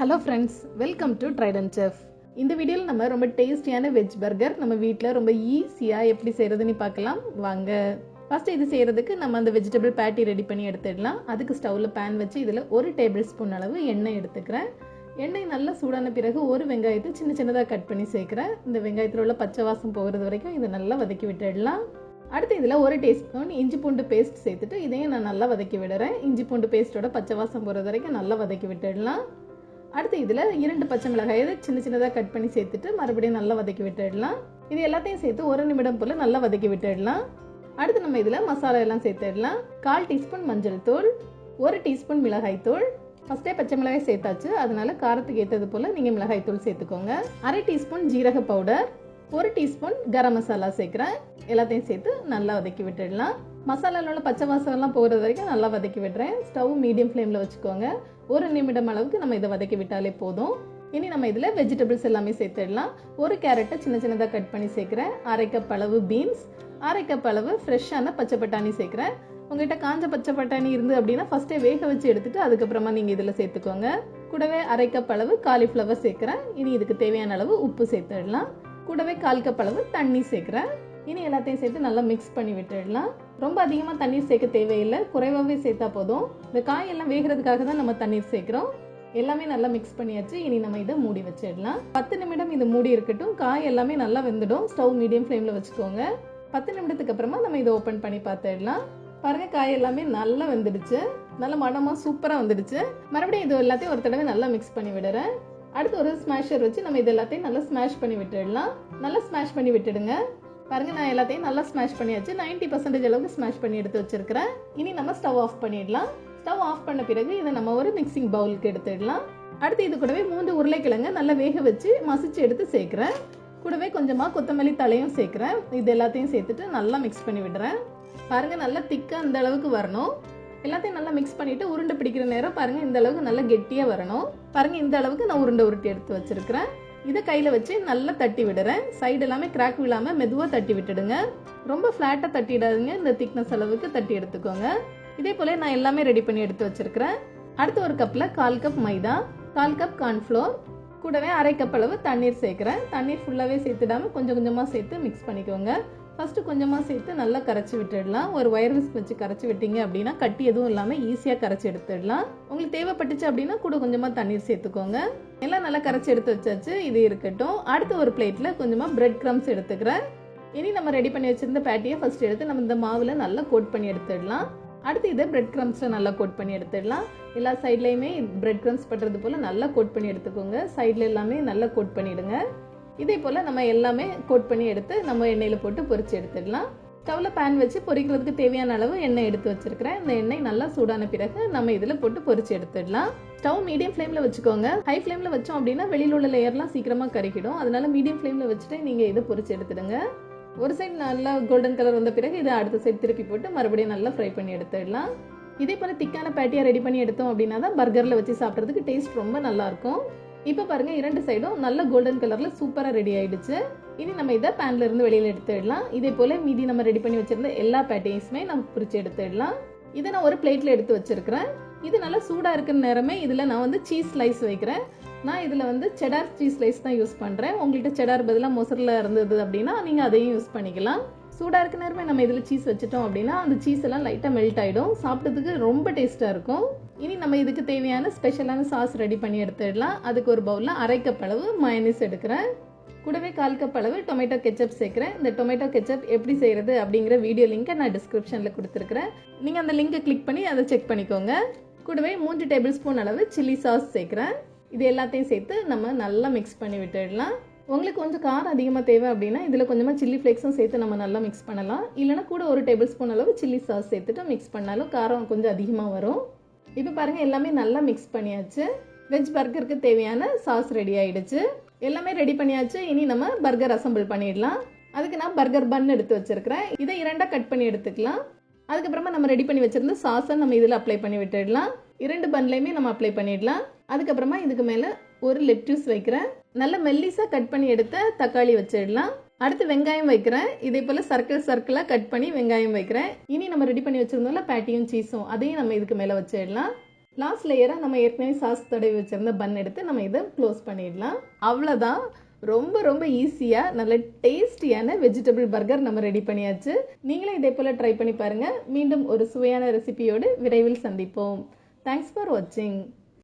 Hello friends, welcome to Triton chef. இந்த வீடியோவில் நம்ம ரொம்ப டேஸ்டியான வெஜ் பர்கர் நம்ம வீட்டில் ரொம்ப ஈஸியாக எப்படி செய்கிறதுன்னு பார்க்கலாம் வாங்க. ஃபஸ்ட்டு இது செய்கிறதுக்கு நம்ம அந்த வெஜிடபிள் பேட்டி ரெடி பண்ணி எடுத்துடலாம். அதுக்கு ஸ்டவ்வில் பேன் வச்சு இதில் 1 டேபிள் ஸ்பூன் அளவு எண்ணெய் எடுத்துக்கிறேன். எண்ணெய் நல்லா சூடான பிறகு ஒரு வெங்காயத்தை சின்ன சின்னதாக கட் பண்ணி சேர்க்குறேன். இந்த வெங்காயத்தில் உள்ள பச்சை வாசம் போகிறது வரைக்கும் இதை நல்லா வதக்கி விட்டுடலாம். அடுத்து இதில் 1 டீஸ்பூன் இஞ்சி பூண்டு பேஸ்ட் சேர்த்துட்டு இதையும் நான் நல்லா வதக்கி விடுறேன். இஞ்சி பூண்டு பேஸ்ட்டோட பச்சை வாசம் போகிறது வரைக்கும் நல்லா வதக்கி விட்டுடலாம். அடுத்து இதில் 2 பச்சை மிளகாயை சின்ன சின்னதாக கட் பண்ணி சேர்த்துட்டு மறுபடியும் நல்லா வதக்கி விட்டுடலாம். இது எல்லாத்தையும் சேர்த்து 1 நிமிடம் போல் நல்லா வதக்கி விட்டுடலாம். அடுத்து நம்ம இதில் மசாலா எல்லாம் சேர்த்துடலாம். 1/4 டீஸ்பூன் மஞ்சள் தூள், 1 டீஸ்பூன் மிளகாய் தூள். ஃபஸ்ட்டே பச்சை மிளகாய் சேர்த்தாச்சு, அதனால காரத்துக்கு ஏற்றது போல் நீங்கள் மிளகாய் தூள் சேர்த்துக்கோங்க. 1/2 டீஸ்பூன் ஜீரக பவுடர், 1 டீஸ்பூன் கரம் மசாலா சேர்க்குறேன். எல்லாத்தையும் சேர்த்து நல்லா வதக்கி விட்டுடலாம். மசாலாவில் உள்ள பச்சை வாசம்லாம் போகிறது வரைக்கும் நல்லா வதக்கி விடுறேன். ஸ்டவ் மீடியம் ஃப்ளேமில் வச்சுக்கோங்க. 1 நிமிடம் அளவுக்கு நம்ம இதை வதக்கி விட்டாலே போதும். இனி நம்ம இதில் வெஜிடபிள்ஸ் எல்லாமே சேர்த்துடலாம். 1 கேரட்டை சின்ன சின்னதாக கட் பண்ணி சேர்க்குறேன். 1/2 கப் அளவு பீன்ஸ், 1/2 கப் அளவு ஃப்ரெஷ்ஷான பச்சை பட்டாணி சேர்க்குறேன். உங்கள்கிட்ட காஞ்ச பச்சை பட்டாணி இருந்து அப்படின்னா ஃபஸ்ட்டே வேக வச்சு எடுத்துட்டு அதுக்கப்புறமா நீங்கள் இதில் சேர்த்துக்கோங்க. கூடவே 1/2 கப் அளவு காலிஃப்ளவர் சேர்க்குறேன். இனி இதுக்கு தேவையான அளவு உப்பு சேர்த்துடலாம். கூடவே 1/4 கப் அளவு தண்ணி சேர்க்குறேன். இனி எல்லாத்தையும் சேர்த்து நல்லா மிக்ஸ் பண்ணி விட்டுடலாம். ரொம்ப அதிகமாக தண்ணீர் சேர்க்க தேவையில்லை, குறைவாகவே சேர்த்தா போதும். இந்த காயெல்லாம் வேகிறதுக்காக தான் நம்ம தண்ணீர் சேர்க்குறோம். எல்லாமே நல்லா மிக்ஸ் பண்ணியாச்சு. இனி நம்ம இதை மூடி வச்சிடலாம். 10 நிமிடம் இது மூடி இருக்கட்டும். காய் எல்லாமே நல்லா வெந்துடும். ஸ்டவ் மீடியம் ஃப்ளேமில் வச்சுக்கோங்க. 10 நிமிடத்துக்கு அப்புறமா நம்ம இதை ஓப்பன் பண்ணி பார்த்துடலாம். பாருங்கள், காய் எல்லாமே நல்லா வெந்துடுச்சு. நல்ல மனமாக சூப்பராக வந்துடுச்சு. மறுபடியும் இது எல்லாத்தையும் ஒரு தடவை நல்லா மிக்ஸ் பண்ணி விடுறேன். அடுத்து ஒரு ஸ்மாஷர் வச்சு நம்ம இது எல்லாத்தையும் நல்லா ஸ்மாஷ் பண்ணி விட்டுடலாம். நல்லா ஸ்மாஷ் பண்ணி விட்டுடுங்க. பாருங்க, நான் எல்லாத்தையும் நல்லா ஸ்மாஷ் பண்ணியாச்சு. 90% அளவுக்கு ஸ்மாஷ் பண்ணி எடுத்து வச்சிருக்கிறேன். இனி நம்ம ஸ்டவ் ஆஃப் பண்ணிடலாம். ஸ்டவ் ஆஃப் பண்ண பிறகு இதை நம்ம ஒரு மிக்சிங் பவுலுக்கு எடுத்துடலாம். அடுத்து இது கூடவே 3 உருளைக்கிழங்கு நல்லா வேக வச்சு மசிச்சு எடுத்து சேர்க்குறேன். கூடவே கொஞ்சமாக கொத்தமல்லி தலையும் சேர்க்குறேன். இது எல்லாத்தையும் சேர்த்துட்டு நல்லா மிக்ஸ் பண்ணி விடுறேன். பாருங்க, நல்லா திக்காக அந்த அளவுக்கு வரணும். எல்லாத்தையும் நல்லா மிக்ஸ் பண்ணிட்டு உருண்டை பிடிக்கிற நேரம் பாருங்க இந்த அளவுக்கு நல்லா கெட்டியாக வரணும். பாருங்க, இந்த அளவுக்கு நான் உருண்டை உருட்டி எடுத்து வச்சிருக்கிறேன். இதை கையில் வச்சு நல்லா தட்டி விடுறேன். சைடு எல்லாமே கிராக் விழாமல் மெதுவாக தட்டி விட்டுடுங்க. ரொம்ப ஃப்ளாட்டாக தட்டிடாதுங்க. இந்த திக்னஸ் அளவுக்கு தட்டி எடுத்துக்கோங்க. இதே போல் நான் எல்லாமே ரெடி பண்ணி எடுத்து வச்சிருக்கிறேன். அடுத்து ஒரு கப்பில் 1/4 கப் மைதா, 1/4 கப் கார்ன்ஃப்ளோர், கூடவே 1/2 கப் அளவு தண்ணீர் சேர்க்குறேன். தண்ணீர் ஃபுல்லாகவே சேர்த்துடாமல் கொஞ்சம் கொஞ்சமாக சேர்த்து மிக்ஸ் பண்ணிக்கோங்க. ஃபஸ்ட்டு கொஞ்சமாக சேர்த்து நல்லா கரைச்சி விட்டுடலாம். ஒரு ஒயர் விஸ்க் வச்சு கரைச்சி விட்டீங்க அப்படின்னா கட்டி எதுவும் இல்லாமல் ஈஸியாக கரைச்சி எடுத்துடலாம். உங்களுக்கு தேவைப்பட்டுச்சு அப்படின்னா கூட கொஞ்சமாக தண்ணீர் சேர்த்துக்கோங்க. எல்லாம் நல்லா கரைச்சி எடுத்து வச்சாச்சு. இது இருக்கட்டும். அடுத்து ஒரு பிளேட்டில் கொஞ்சமாக பிரெட் க்ரம்ஸ் எடுத்துக்கிறேன். இனி நம்ம ரெடி பண்ணி வச்சிருந்த பேட்டியை ஃபஸ்ட் எடுத்து நம்ம இந்த மாவில் நல்லா கோட் பண்ணி எடுத்துடலாம். அடுத்து இதை பிரெட் க்ரம்ஸில் நல்லா கோட் பண்ணி எடுத்துடலாம். எல்லா சைட்லேயுமே பிரெட் க்ரம்ஸ் பட்டுறது போல் நல்லா கோட் பண்ணி எடுத்துக்கோங்க. சைடில் எல்லாமே நல்லா கோட் பண்ணிவிடுங்க. இதே போல் நம்ம எல்லாமே கோட் பண்ணி எடுத்து நம்ம எண்ணெயில் போட்டு பொரிச்சு எடுத்துடலாம். ஸ்டவ்வில் பேன் வச்சு பொரிக்கிறதுக்கு தேவையான அளவு எண்ணெய் எடுத்து வச்சிருக்கிறேன். இந்த எண்ணெய் நல்லா சூடான பிறகு நம்ம இதில் போட்டு பொரிச்சு எடுத்துடலாம். ஸ்டவ் மீடியம் ஃப்ளேமில் வச்சுக்கோங்க. ஹை ஃப்ளேமில் வச்சோம் அப்படின்னா வெளியில் உள்ள லேயர்லாம் சீக்கிரமாக கறிக்கிடும். அதனால மீடியம் ஃப்ளேமில் வச்சுட்டு நீங்கள் இதை பொரிச்சு எடுத்துடுங்க. ஒரு சைடு நல்லா கோல்டன் கலர் வந்த பிறகு இதை அடுத்த சைடு திருப்பி போட்டு மறுபடியும் நல்லா ஃப்ரை பண்ணி எடுத்துடலாம். இதே போல் திக்கான பேட்டியாக ரெடி பண்ணி எடுத்தோம் அப்படின்னா தான் பர்கரில் வச்சு சாப்பிட்றதுக்கு டேஸ்ட் ரொம்ப நல்லாயிருக்கும். இப்போ பாருங்க, 2 சைடும் நல்ல கோல்டன் கலரில் சூப்பராக ரெடி ஆயிடுச்சு. இனி நம்ம இதை பேன்ல இருந்து வெளியில் எடுத்துடலாம். இதே போல் மீதி நம்ம ரெடி பண்ணி வச்சிருந்த எல்லா பேட்டையுமே நம்ம பிரித்து எடுத்துடலாம். இதை நான் ஒரு பிளேட்டில் எடுத்து வச்சிருக்கிறேன். இது நல்லா சூடாக இருக்கிற நேரமே இதில் நான் சீஸ் ஸ்லைஸ் வைக்கிறேன். நான் இதில் செடார் சீஸ் ஸ்லைஸ் தான் யூஸ் பண்ணுறேன். உங்கள்கிட்ட செடார் பதிலாக மொசரில் இருந்தது அப்படின்னா நீங்கள் அதையும் யூஸ் பண்ணிக்கலாம். சூடாக இருக்க நேரமே நம்ம இதில் சீஸ் வச்சுட்டோம் அப்படின்னா அந்த சீஸ் எல்லாம் லைட்டாக மெல்ட் ஆகிடும். சாப்பிட்டதுக்கு ரொம்ப டேஸ்ட்டாக இருக்கும். இனி நம்ம இதுக்கு தேவையான ஸ்பெஷலான சாஸ் ரெடி பண்ணி எடுத்துடலாம். அதுக்கு ஒரு பவுலில் 1/2 கப் அளவு மயோனைஸ் எடுக்கிறேன். கூடவே 1/4 கப் அளவு டொமேட்டோ கெச்சப் சேர்க்குறேன். இந்த டொமேட்டோ கெச்சப் எப்படி செய்கிறது அப்படிங்கிற வீடியோ லிங்கை நான் டிஸ்கிரிப்ஷனில் கொடுத்துருக்குறேன். நீங்கள் அந்த லிங்கை கிளிக் பண்ணி அதை செக் பண்ணிக்கோங்க. கூடவே 3 டேபிள் ஸ்பூன் அளவு சில்லி சாஸ் சேர்க்குறேன். இது எல்லாத்தையும் சேர்த்து நம்ம நல்லா மிக்ஸ் பண்ணி விட்டுடலாம். உங்களுக்கு கொஞ்சம் காரம் அதிகமாக தேவை அப்படின்னா இதில் கொஞ்சமாக சில்லி ஃப்ளேக்ஸும் சேர்த்து நம்ம நல்லா மிக்ஸ் பண்ணலாம். இல்லைனா கூட 1 டேபிள் ஸ்பூன் அளவு சில்லி சாஸ் சேர்த்துட்டு மிக்ஸ் பண்ணாலும் காரம் கொஞ்சம் அதிகமாக வரும். இப்போ பாருங்கள், எல்லாமே நல்லா மிக்ஸ் பண்ணியாச்சு. வெஜ் பர்கருக்கு தேவையான சாஸ் ரெடி ஆகிடுச்சு. எல்லாமே ரெடி பண்ணியாச்சு. இனி நம்ம பர்கர் அசம்பிள் பண்ணிடலாம். அதுக்கு நான் பர்கர் பன் எடுத்து வச்சிருக்கிறேன். இதை 2 கட் பண்ணி எடுத்துக்கலாம். அதுக்கப்புறமா நம்ம ரெடி பண்ணி வச்சிருந்த சாஸை நம்ம இதில் அப்ளை பண்ணி விட்டுடலாம். 2 பன்லையுமே நம்ம அப்ளை பண்ணிடலாம். அதுக்கப்புறமா இதுக்கு மேலே ஒரு லெட்யூஸ் வைக்கிறேன். நல்ல மெல்லிஸாக கட் பண்ணி எடுத்த தக்காளி வச்சிடலாம். அடுத்து வெங்காயம் வைக்கிறேன். இதே போல் சர்க்கிளாக கட் பண்ணி வெங்காயம் வைக்கிறேன். இனி நம்ம ரெடி பண்ணி வச்சிருந்தோம்ல பேட்டியும் சீஸும், அதையும் நம்ம இதுக்கு மேலே வச்சிடலாம். லாஸ்ட் லேயராக நம்ம ஏற்கனவே சாஸ் தடவி வச்சுருந்த பன் எடுத்து நம்ம இதை க்ளோஸ் பண்ணிடலாம். அவ்வளோதான். ரொம்ப ரொம்ப ஈஸியாக நல்ல டேஸ்டியான வெஜிடபிள் பர்கர் நம்ம ரெடி பண்ணியாச்சு. நீங்களும் இதே போல் ட்ரை பண்ணி பாருங்கள். மீண்டும் ஒரு சுவையான ரெசிபியோடு விரைவில் சந்திப்போம். தேங்க்ஸ் ஃபார் வாட்சிங்.